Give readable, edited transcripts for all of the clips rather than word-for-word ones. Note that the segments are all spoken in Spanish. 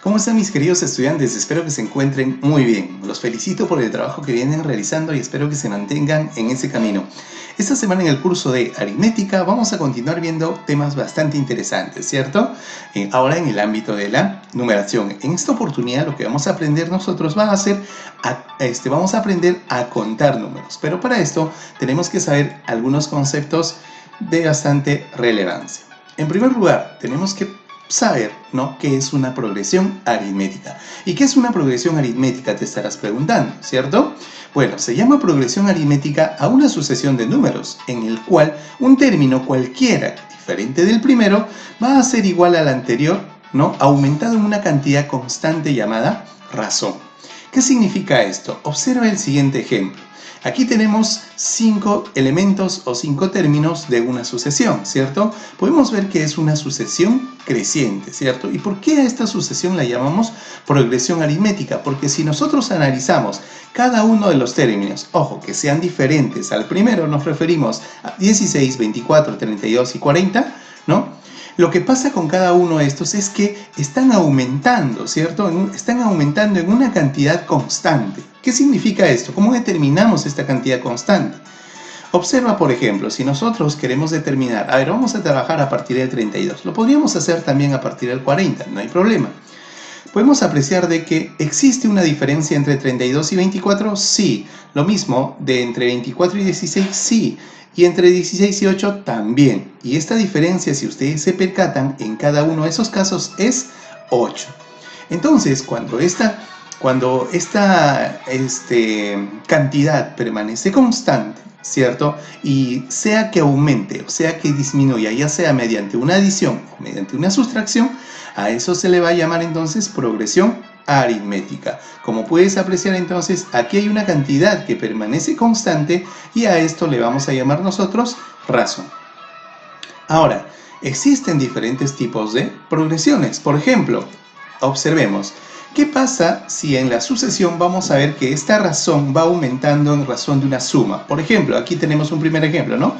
¿Cómo están mis queridos estudiantes? Espero que se encuentren muy bien. Los felicito por el trabajo que vienen realizando y espero que se mantengan en ese camino. Esta semana en el curso de aritmética vamos a continuar viendo temas bastante interesantes, ¿cierto? Ahora en el ámbito de la numeración. En esta oportunidad lo que vamos a aprender nosotros va a ser, vamos a aprender a contar números. Pero para esto tenemos que saber algunos conceptos de bastante relevancia. En primer lugar, tenemos que saber, ¿no?, qué es una progresión aritmética. ¿Y qué es una progresión aritmética? Te estarás preguntando, ¿cierto? Bueno, se llama progresión aritmética a una sucesión de números en el cual un término cualquiera diferente del primero va a ser igual al anterior, ¿no?, aumentado en una cantidad constante llamada razón. ¿Qué significa esto? Observa el siguiente ejemplo. Aquí tenemos 5 elementos o 5 términos de una sucesión, ¿cierto? Podemos ver que es una sucesión creciente, ¿cierto? ¿Y por qué a esta sucesión la llamamos progresión aritmética? Porque si nosotros analizamos cada uno de los términos, ojo, que sean diferentes al primero, nos referimos a 16, 24, 32 y 40, ¿no? Lo que pasa con cada uno de estos es que están aumentando, ¿cierto? Están aumentando en una cantidad constante. ¿Qué significa esto? ¿Cómo determinamos esta cantidad constante? Observa, por ejemplo, si nosotros queremos determinar, vamos a trabajar a partir del 32. Lo podríamos hacer también a partir del 40, no hay problema. ¿Podemos apreciar de que existe una diferencia entre 32 y 24? Sí. Lo mismo de entre 24 y 16, sí. Y entre 16 y 8 también. Y esta diferencia, si ustedes se percatan, en cada uno de esos casos es 8. Entonces, cuando esta cantidad permanece constante, ¿cierto? Y sea que aumente o sea que disminuya, ya sea mediante una adición o mediante una sustracción, a eso se le va a llamar entonces progresión aritmética. Como puedes apreciar entonces, aquí hay una cantidad que permanece constante y a esto le vamos a llamar nosotros razón. Ahora, existen diferentes tipos de progresiones. Por ejemplo, observemos, ¿qué pasa si en la sucesión vamos a ver que esta razón va aumentando en razón de una suma? Por ejemplo, aquí tenemos un primer ejemplo, ¿no?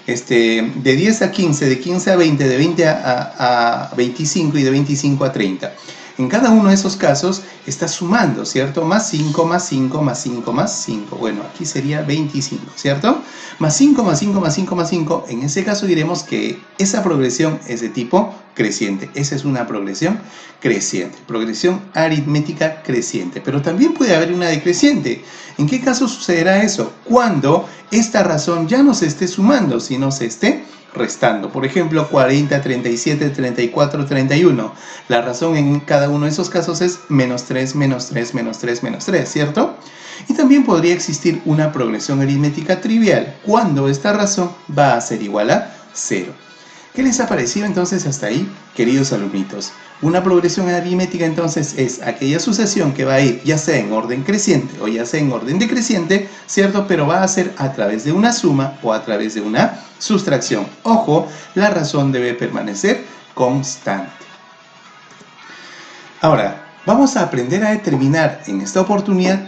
De 10 a 15, de 15 a 20, de 20 a 25 y de 25 a 30. En cada uno de esos casos está sumando, ¿cierto? Más 5, más 5, más 5, más 5. Bueno, aquí sería 25, ¿cierto? Más 5, más 5, más 5, más 5. En ese caso diremos que esa progresión es de tipo creciente. Esa es una progresión creciente. Progresión aritmética creciente. Pero también puede haber una decreciente. ¿En qué caso sucederá eso? Cuando esta razón ya no se esté sumando, sino se esté restando. Por ejemplo, 40, 37, 34, 31. La razón en cada uno de esos casos es menos 3, menos 3, menos 3, menos 3, ¿cierto? Y también podría existir una progresión aritmética trivial, cuando esta razón va a ser igual a 0. ¿Qué les ha parecido entonces hasta ahí, queridos alumnitos? Una progresión aritmética entonces es aquella sucesión que va a ir ya sea en orden creciente o ya sea en orden decreciente, ¿cierto? Pero va a ser a través de una suma o a través de una sustracción. Ojo, la razón debe permanecer constante. Ahora, vamos a aprender a determinar en esta oportunidad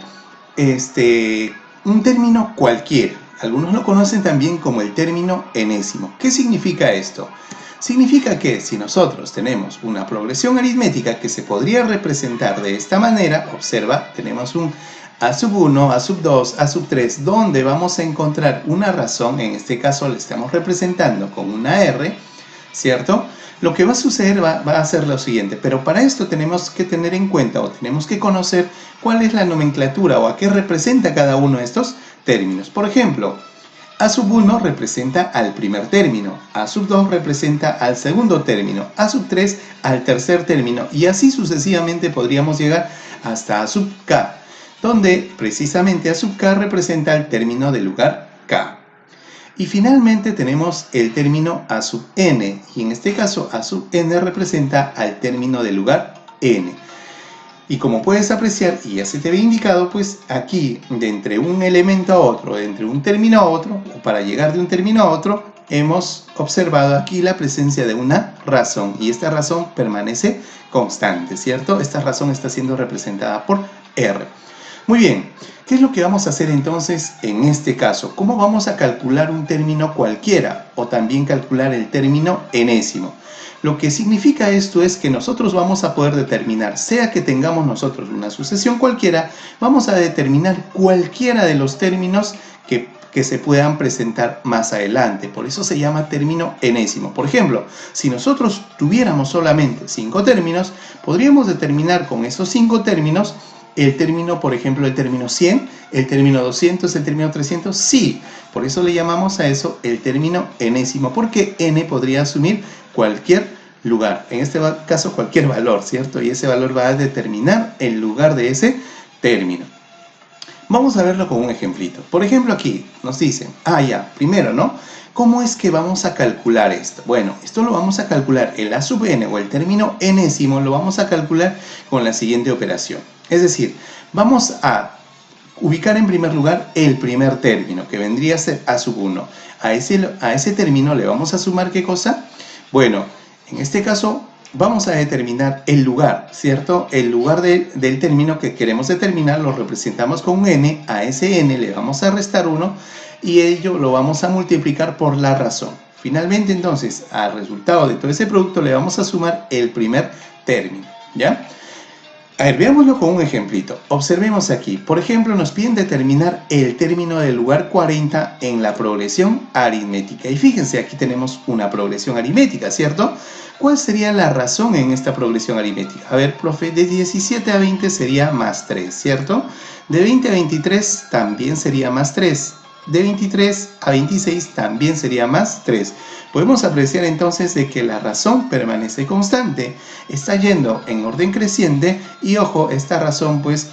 un término cualquiera. Algunos lo conocen también como el término enésimo. ¿Qué significa esto? Significa que si nosotros tenemos una progresión aritmética que se podría representar de esta manera, observa, tenemos un a sub 1, a sub 2, a sub 3, donde vamos a encontrar una razón, en este caso la estamos representando con una R, ¿cierto? Lo que va a suceder va a ser lo siguiente, pero para esto tenemos que tener en cuenta o tenemos que conocer cuál es la nomenclatura o a qué representa cada uno de estos términos. Por ejemplo, a sub 1 representa al primer término, a sub 2 representa al segundo término, a sub 3 al tercer término y así sucesivamente podríamos llegar hasta a sub k, donde precisamente a sub k representa el término del lugar k. Y finalmente tenemos el término a sub n, y en este caso a sub n representa al término del lugar n. Y como puedes apreciar, y ya se te había indicado, pues aquí de entre un elemento a otro, de entre un término a otro, o para llegar de un término a otro, hemos observado aquí la presencia de una razón, y esta razón permanece constante, ¿cierto? Esta razón está siendo representada por R. Muy bien, ¿qué es lo que vamos a hacer entonces en este caso? ¿Cómo vamos a calcular un término cualquiera o también calcular el término enésimo? Lo que significa esto es que nosotros vamos a poder determinar, sea que tengamos nosotros una sucesión cualquiera, vamos a determinar cualquiera de los términos que se puedan presentar más adelante. Por eso se llama término enésimo. Por ejemplo, si nosotros tuviéramos solamente 5 términos, podríamos determinar con esos 5 términos el término, por ejemplo, el término 100, el término 200, el término 300, sí. Por eso le llamamos a eso el término enésimo, porque n podría asumir cualquier lugar, en este caso cualquier valor, ¿cierto? Y ese valor va a determinar el lugar de ese término. Vamos a verlo con un ejemplito. Por ejemplo, aquí nos dicen, primero, ¿no? ¿Cómo es que vamos a calcular esto? Bueno, esto lo vamos a calcular, el a sub n o el término enésimo lo vamos a calcular con la siguiente operación. Es decir, vamos a ubicar en primer lugar el primer término, que vendría a ser a sub 1. A ese término le vamos a sumar, ¿qué cosa? Bueno, en este caso vamos a determinar el lugar, ¿cierto? El lugar del término que queremos determinar lo representamos con un n, a ese n le vamos a restar 1 y ello lo vamos a multiplicar por la razón. Finalmente, entonces, al resultado de todo ese producto le vamos a sumar el primer término, ¿ya? A ver, veámoslo con un ejemplito. Observemos aquí. Por ejemplo, nos piden determinar el término del lugar 40 en la progresión aritmética. Y fíjense, aquí tenemos una progresión aritmética, ¿cierto? ¿Cuál sería la razón en esta progresión aritmética? A ver, profe, de 17 a 20 sería más 3, ¿cierto? De 20 a 23 también sería más 3. De 23 a 26 también sería más 3. Podemos apreciar entonces de que la razón permanece constante, está yendo en orden creciente y ojo, esta razón pues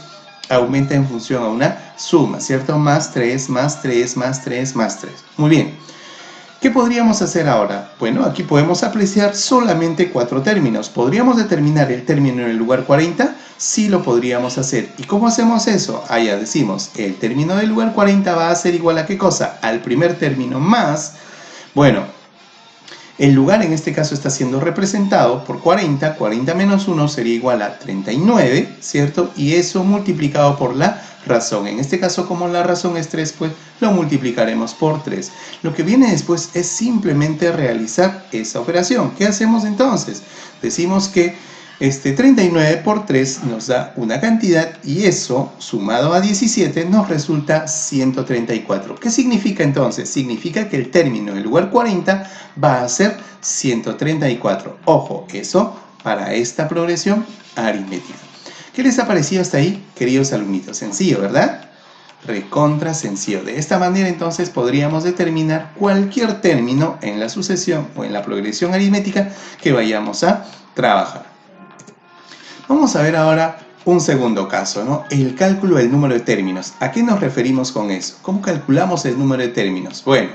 aumenta en función a una suma, ¿cierto? Más 3, más 3, más 3, más 3. Muy bien. ¿Qué podríamos hacer ahora? Bueno, aquí podemos apreciar solamente 4 términos. ¿Podríamos determinar el término en el lugar 40? Sí lo podríamos hacer. ¿Y cómo hacemos eso? Ya decimos, el término del lugar 40 va a ser igual a ¿qué cosa? Al primer término más, bueno, el lugar en este caso está siendo representado por 40, 40 menos 1 sería igual a 39, ¿cierto? Y eso multiplicado por la razón. En este caso, como la razón es 3, pues lo multiplicaremos por 3. Lo que viene después es simplemente realizar esa operación. ¿Qué hacemos entonces? Decimos que 39 por 3 nos da una cantidad y eso, sumado a 17, nos resulta 134. ¿Qué significa entonces? Significa que el término en lugar 40 va a ser 134. Ojo, eso para esta progresión aritmética. ¿Qué les ha parecido hasta ahí, queridos alumnitos? Sencillo, ¿verdad? Recontra sencillo. De esta manera entonces podríamos determinar cualquier término en la sucesión o en la progresión aritmética que vayamos a trabajar. Vamos a ver ahora un segundo caso, ¿no? El cálculo del número de términos. ¿A qué nos referimos con eso? ¿Cómo calculamos el número de términos? Bueno,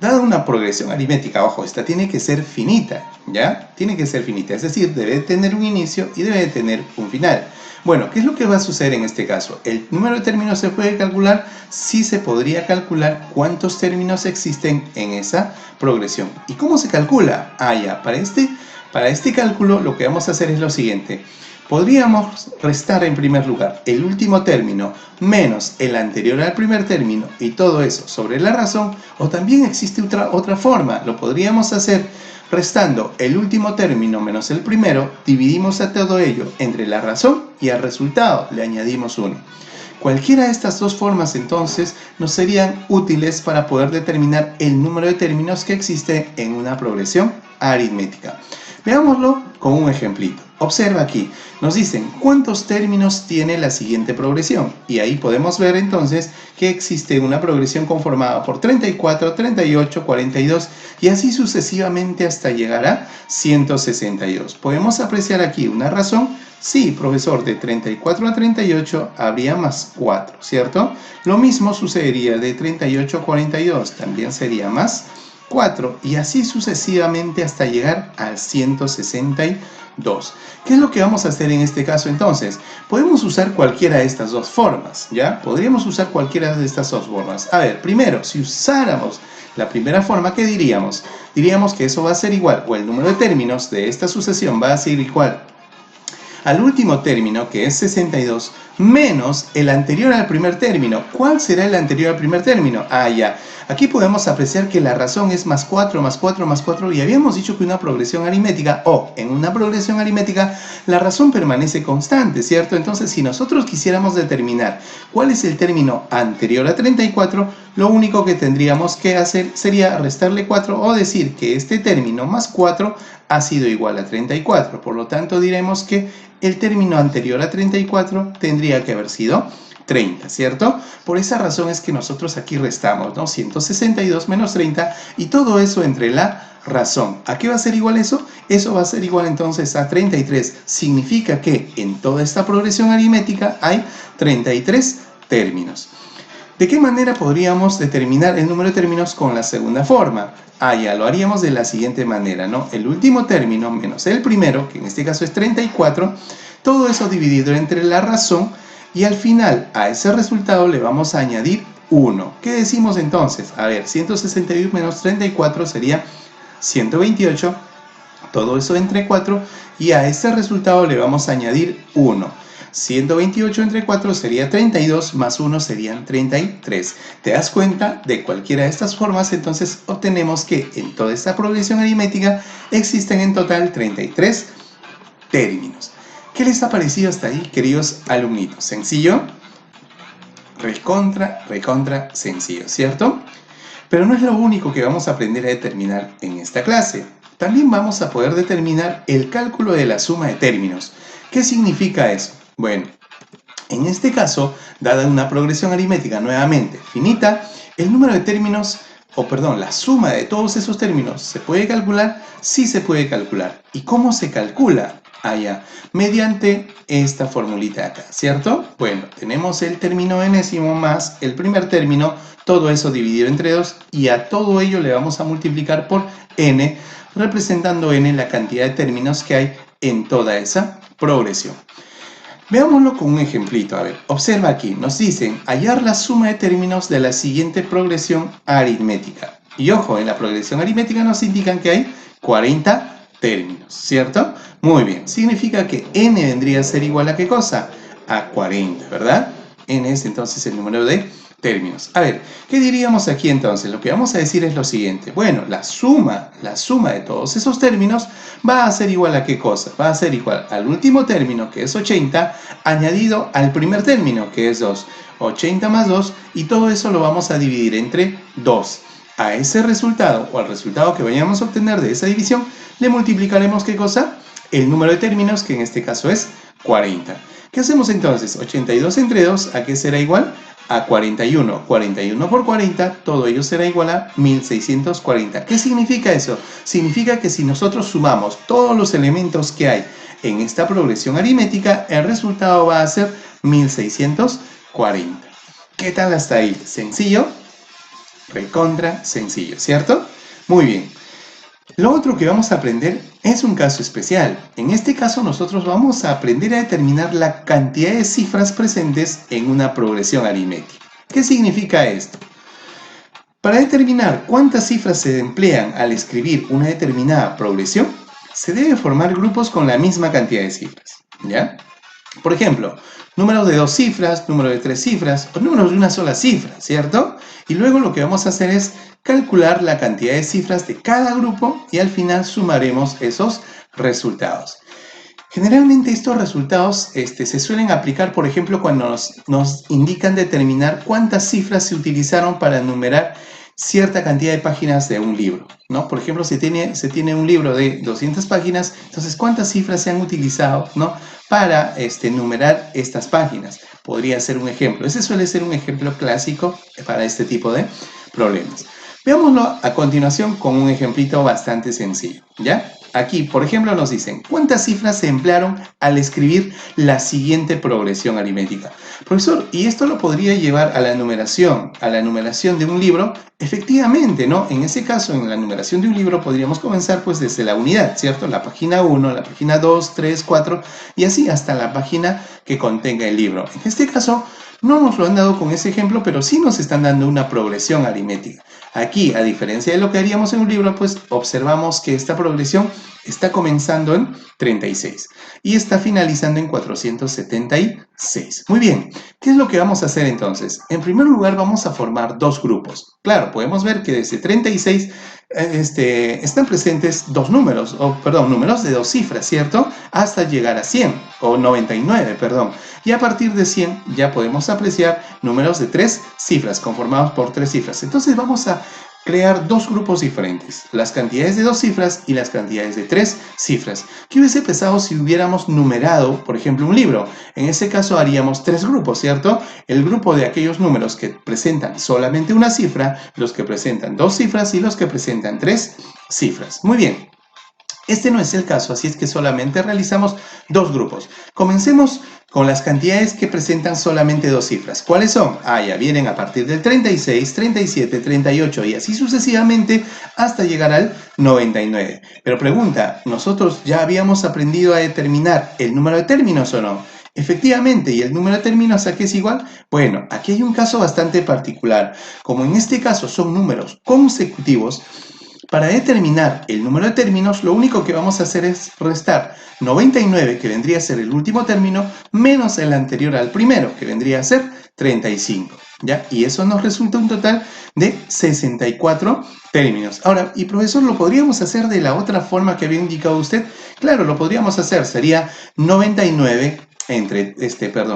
dada una progresión aritmética, ojo, esta tiene que ser finita, ¿ya? Tiene que ser finita, es decir, debe tener un inicio y debe tener un final. Bueno, ¿qué es lo que va a suceder en este caso? ¿El número de términos se puede calcular? Sí se podría calcular cuántos términos existen en esa progresión. ¿Y cómo se calcula? Para este cálculo lo que vamos a hacer es lo siguiente. Podríamos restar en primer lugar el último término menos el anterior al primer término y todo eso sobre la razón, o también existe otra forma, lo podríamos hacer restando el último término menos el primero, dividimos a todo ello entre la razón y al resultado le añadimos 1. Cualquiera de estas dos formas entonces nos serían útiles para poder determinar el número de términos que existe en una progresión aritmética. Veámoslo con un ejemplito. Observa aquí, nos dicen cuántos términos tiene la siguiente progresión y ahí podemos ver entonces que existe una progresión conformada por 34, 38, 42 y así sucesivamente hasta llegar a 162. ¿Podemos apreciar aquí una razón? Sí, profesor, de 34 a 38 habría más 4, ¿cierto? Lo mismo sucedería de 38 a 42, también sería más 4 y así sucesivamente hasta llegar al 162. ¿Qué es lo que vamos a hacer en este caso entonces? Podemos usar cualquiera de estas dos formas, ¿ya? Podríamos usar cualquiera de estas dos formas. A ver, primero, si usáramos la primera forma, ¿qué diríamos? Diríamos que eso va a ser igual, o el número de términos de esta sucesión va a ser igual al último término, que es 62, menos el anterior al primer término. ¿Cuál será el anterior al primer término? Ah, ya. Aquí podemos apreciar que la razón es más 4, más 4, más 4, y habíamos dicho que una progresión aritmética, o en una progresión aritmética, la razón permanece constante, ¿cierto? Entonces, si nosotros quisiéramos determinar cuál es el término anterior a 34, lo único que tendríamos que hacer sería restarle 4 o decir que este término más 4 ha sido igual a 34. Por lo tanto, diremos que el término anterior a 34 tendría que haber sido 30, ¿cierto? Por esa razón es que nosotros aquí restamos, ¿no? 162 menos 30 y todo eso entre la razón. ¿A qué va a ser igual eso? Eso va a ser igual entonces a 33. Significa que en toda esta progresión aritmética hay 33 términos. ¿De qué manera podríamos determinar el número de términos con la segunda forma? Ah, ya lo haríamos de la siguiente manera, ¿no? El último término menos el primero, que en este caso es 34, todo eso dividido entre la razón, y al final a ese resultado le vamos a añadir 1. ¿Qué decimos entonces? A ver, 161 menos 34 sería 128, todo eso entre 4, y a ese resultado le vamos a añadir 1. 128 entre 4 sería 32, más 1 serían 33. ¿Te das cuenta? De cualquiera de estas formas, entonces obtenemos que en toda esta progresión aritmética existen en total 33 términos. ¿Qué les ha parecido hasta ahí, queridos alumnitos? ¿Sencillo? Recontra sencillo, ¿cierto? Pero no es lo único que vamos a aprender a determinar en esta clase. También vamos a poder determinar el cálculo de la suma de términos. ¿Qué significa eso? Bueno, en este caso, dada una progresión aritmética nuevamente finita, el número de términos, la suma de todos esos términos, ¿se puede calcular? Sí se puede calcular. ¿Y cómo se calcula? Allá, mediante esta formulita de acá, ¿cierto? Bueno, tenemos el término enésimo más el primer término, todo eso dividido entre 2, y a todo ello le vamos a multiplicar por n, representando n la cantidad de términos que hay en toda esa progresión. Veámoslo con un ejemplito. A ver, observa aquí, nos dicen hallar la suma de términos de la siguiente progresión aritmética. Y ojo, en la progresión aritmética nos indican que hay 40 términos, ¿cierto? Muy bien, significa que n vendría a ser igual a ¿qué cosa? A 40, ¿verdad? N es entonces el número de términos. A ver, ¿qué diríamos aquí entonces? Lo que vamos a decir es lo siguiente. Bueno, la suma de todos esos términos va a ser igual a ¿qué cosa? Va a ser igual al último término, que es 80, añadido al primer término, que es 2. 80 más 2, y todo eso lo vamos a dividir entre 2. A ese resultado, o al resultado que vayamos a obtener de esa división, le multiplicaremos ¿qué cosa? El número de términos, que en este caso es 40. ¿Qué hacemos entonces? 82 entre 2, ¿a qué será igual? A 41. 41 por 40, todo ello será igual a 1640. ¿Qué significa eso? Significa que si nosotros sumamos todos los elementos que hay en esta progresión aritmética, el resultado va a ser 1640. ¿Qué tal hasta ahí? ¿Sencillo? Recontra sencillo, ¿cierto? Muy bien. Lo otro que vamos a aprender es un caso especial. En este caso nosotros vamos a aprender a determinar la cantidad de cifras presentes en una progresión aritmética. ¿Qué significa esto? Para determinar cuántas cifras se emplean al escribir una determinada progresión, se debe formar grupos con la misma cantidad de cifras, ¿ya? Por ejemplo, números de 2 cifras, números de 3 cifras o números de una sola cifra, ¿cierto? Y luego lo que vamos a hacer es calcular la cantidad de cifras de cada grupo y al final sumaremos esos resultados. Generalmente estos resultados se suelen aplicar, por ejemplo, cuando nos indican determinar cuántas cifras se utilizaron para enumerar cierta cantidad de páginas de un libro, ¿no? Por ejemplo, se tiene un libro de 200 páginas, entonces, ¿cuántas cifras se han utilizado, ¿no? Para enumerar estas páginas? Podría ser un ejemplo. Ese suele ser un ejemplo clásico para este tipo de problemas. Veámoslo a continuación con un ejemplito bastante sencillo, ¿ya? Aquí, por ejemplo, nos dicen, ¿cuántas cifras se emplearon al escribir la siguiente progresión aritmética? Profesor, ¿y esto lo podría llevar a la numeración de un libro? Efectivamente, ¿no? En ese caso, en la numeración de un libro podríamos comenzar pues desde la unidad, ¿cierto? La página 1, la página 2, 3, 4 y así hasta la página que contenga el libro. En este caso, No nos lo han dado con ese ejemplo, pero sí nos están dando una progresión aritmética. Aquí, a diferencia de lo que haríamos en un libro, pues observamos que esta progresión está comenzando en 36 y está finalizando en 476. Muy bien, ¿qué es lo que vamos a hacer entonces? En primer lugar, vamos a formar dos grupos. Claro, podemos ver que desde 36 están presentes dos números, números de dos cifras, ¿cierto? Hasta llegar a 100, o 99, perdón. Y a partir de 100 ya podemos apreciar números de tres cifras, conformados por tres cifras. Entonces vamos a crear dos grupos diferentes, las cantidades de dos cifras y las cantidades de tres cifras. ¿Qué hubiese pasado si hubiéramos numerado, por ejemplo, un libro? En ese caso haríamos tres grupos, ¿cierto? El grupo de aquellos números que presentan solamente una cifra, los que presentan dos cifras y los que presentan tres cifras. Muy bien. Este no es el caso, así es que solamente realizamos dos grupos. Comencemos con las cantidades que presentan solamente dos cifras. ¿Cuáles son? Ya vienen a partir del 36, 37, 38 y así sucesivamente hasta llegar al 99. Pero pregunta, ¿nosotros ya habíamos aprendido a determinar el número de términos o no? Efectivamente, ¿y el número de términos a qué es igual? Bueno, aquí hay un caso bastante particular. Como en este caso son números consecutivos, para determinar el número de términos, lo único que vamos a hacer es restar 99, que vendría a ser el último término, menos el anterior al primero, que vendría a ser 35. ¿Ya? Y eso nos resulta un total de 64 términos. Ahora, y profesor, ¿lo podríamos hacer de la otra forma que había indicado usted? Claro, lo podríamos hacer. Sería 99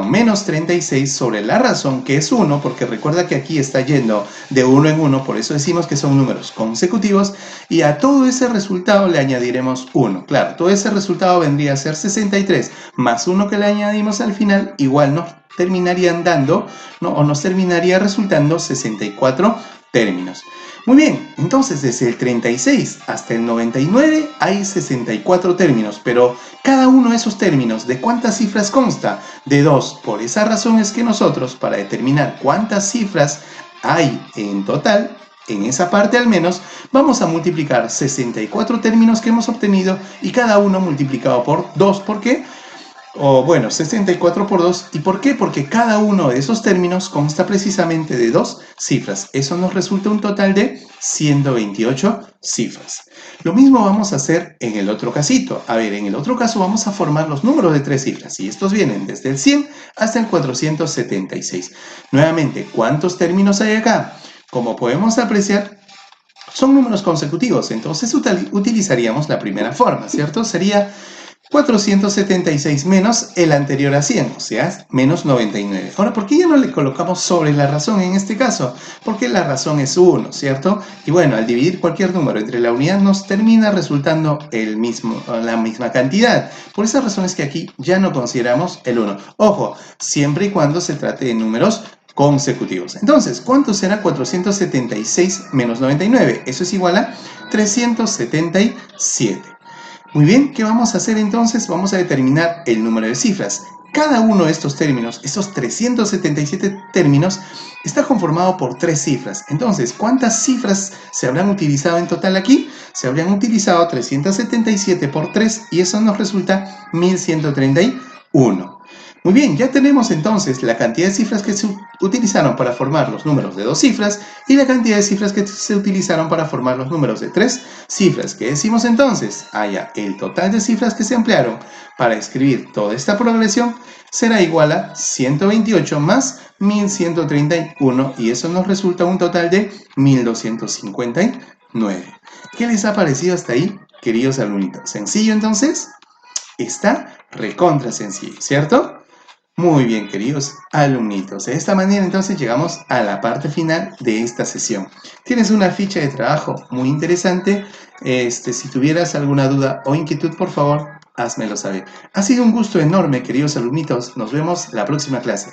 menos 36 sobre la razón, que es 1, porque recuerda que aquí está yendo de 1 en 1, por eso decimos que son números consecutivos, y a todo ese resultado le añadiremos 1. Claro, todo ese resultado vendría a ser 63, más 1 que le añadimos al final, igual nos terminarían dando, ¿no? O nos terminaría resultando 64 términos. Muy bien, entonces desde el 36 hasta el 99 hay 64 términos, pero cada uno de esos términos, ¿de cuántas cifras consta? De 2. Por esa razón es que nosotros, para determinar cuántas cifras hay en total, en esa parte al menos, vamos a multiplicar 64 términos que hemos obtenido y cada uno multiplicado por 2. ¿Por qué? 64 por 2. ¿Y por qué? Porque cada uno de esos términos consta precisamente de dos cifras. Eso nos resulta un total de 128 cifras. Lo mismo vamos a hacer en el otro casito. A ver, en el otro caso vamos a formar los números de tres cifras. Y estos vienen desde el 100 hasta el 476. Nuevamente, ¿cuántos términos hay acá? Como podemos apreciar, son números consecutivos. Entonces utilizaríamos la primera forma, ¿cierto? Sería 476 menos el anterior a 100, o sea, menos 99. Ahora, ¿por qué ya no le colocamos sobre la razón en este caso? Porque la razón es 1, ¿cierto? Y bueno, al dividir cualquier número entre la unidad nos termina resultando la misma cantidad. Por esa razón es que aquí ya no consideramos el 1. Ojo, siempre y cuando se trate de números consecutivos. Entonces, ¿cuánto será 476 menos 99? Eso es igual a 377. Muy bien, ¿qué vamos a hacer entonces? Vamos a determinar el número de cifras. Cada uno de estos términos, estos 377 términos, está conformado por tres cifras. Entonces, ¿cuántas cifras se habrán utilizado en total aquí? Se habrían utilizado 377 por 3 y eso nos resulta 1131. Muy bien, ya tenemos entonces la cantidad de cifras que se utilizaron para formar los números de dos cifras y la cantidad de cifras que se utilizaron para formar los números de tres cifras. ¿Qué decimos entonces? El total de cifras que se emplearon para escribir toda esta progresión será igual a 128 más 1131 y eso nos resulta un total de 1259. ¿Qué les ha parecido hasta ahí, queridos alumnitos? ¿Sencillo entonces? Está recontra sencillo, ¿cierto? Muy bien, queridos alumnitos. De esta manera, entonces, llegamos a la parte final de esta sesión. Tienes una ficha de trabajo muy interesante. Si tuvieras alguna duda o inquietud, por favor, házmelo saber. Ha sido un gusto enorme, queridos alumnitos. Nos vemos la próxima clase.